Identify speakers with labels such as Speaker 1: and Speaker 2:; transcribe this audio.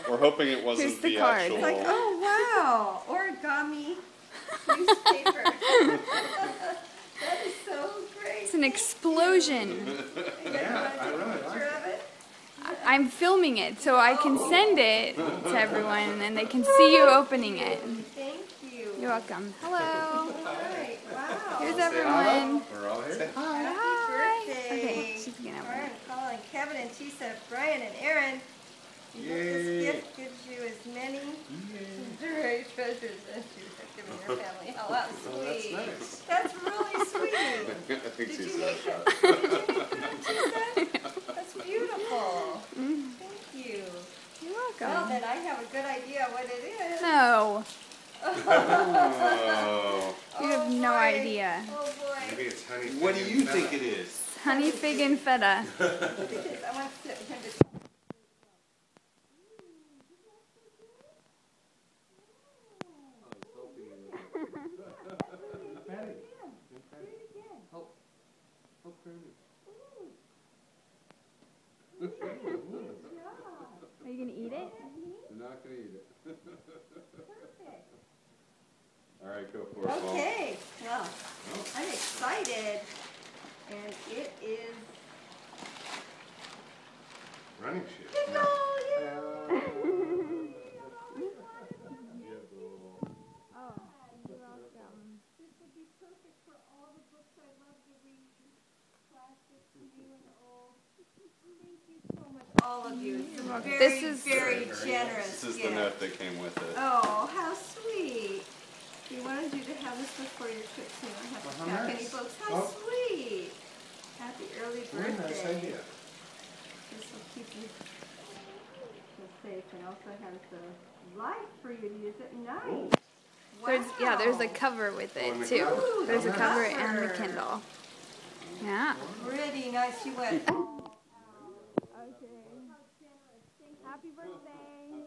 Speaker 1: We're hoping it wasn't
Speaker 2: Here's the
Speaker 1: the
Speaker 2: card.
Speaker 1: actual.
Speaker 3: It's like, oh wow, origami newspaper. That is so great.
Speaker 2: It's an explosion.
Speaker 3: Yeah, I really like it.
Speaker 2: I'm filming it so I can send it to everyone and then they can see you opening it.
Speaker 3: Thank you.
Speaker 2: You're welcome. Hello.
Speaker 3: All right, wow.
Speaker 2: Here's everyone.
Speaker 1: We're all here.
Speaker 3: Happy birthday.
Speaker 2: Okay, she's gonna open
Speaker 3: Brian,
Speaker 2: it.
Speaker 3: Colin, Kevin, and Tisa, Brian, and Aaron. You hope this gift gives you as many great treasures as you have given your family. Oh, that's sweet.
Speaker 1: That's nice.
Speaker 3: That's really sweet.
Speaker 1: I think
Speaker 3: Did
Speaker 1: she's
Speaker 3: you
Speaker 1: so
Speaker 3: make
Speaker 1: sharp.
Speaker 3: that? Did you make that, Tisa? That's beautiful. Thank you.
Speaker 2: You're
Speaker 3: Well,
Speaker 2: welcome.
Speaker 3: then I have a good idea what it is.
Speaker 2: No,
Speaker 1: Oh.
Speaker 2: you have no
Speaker 3: boy.
Speaker 2: idea.
Speaker 3: Oh boy.
Speaker 4: Maybe it's honey.
Speaker 1: What do you think it is?
Speaker 2: Honey fig and feta.
Speaker 3: Because I want him to.
Speaker 2: Are you gonna eat it?
Speaker 1: I'm not gonna eat it. All right, go for it, Paul.
Speaker 3: Okay, well, I'm excited, and it is.
Speaker 4: Running shoes.
Speaker 2: Oh, you're welcome.
Speaker 3: This would be perfect for all the books I love to read, classics, new and old. Thank you so much, all of you. It's a very,
Speaker 2: This is-
Speaker 3: very generous
Speaker 1: This is the
Speaker 3: gift.
Speaker 1: note that came with it.
Speaker 3: Oh, how sweet. We wanted you to have this before your trip, so you don't have to
Speaker 4: How
Speaker 3: pack any
Speaker 4: nice.
Speaker 3: books. How
Speaker 4: Oh.
Speaker 3: sweet. Happy early
Speaker 4: Very
Speaker 3: birthday.
Speaker 4: nice idea.
Speaker 3: This will keep you safe, and also has the light for you to use at night. Wow.
Speaker 2: There's a cover with
Speaker 4: Oh, and
Speaker 2: it
Speaker 4: the
Speaker 2: too.
Speaker 4: cover.
Speaker 2: There's a
Speaker 4: Oh,
Speaker 2: cover
Speaker 3: nice.
Speaker 2: and the Kindle. Yeah.
Speaker 3: Pretty nice. You went.
Speaker 2: Okay. Happy birthday.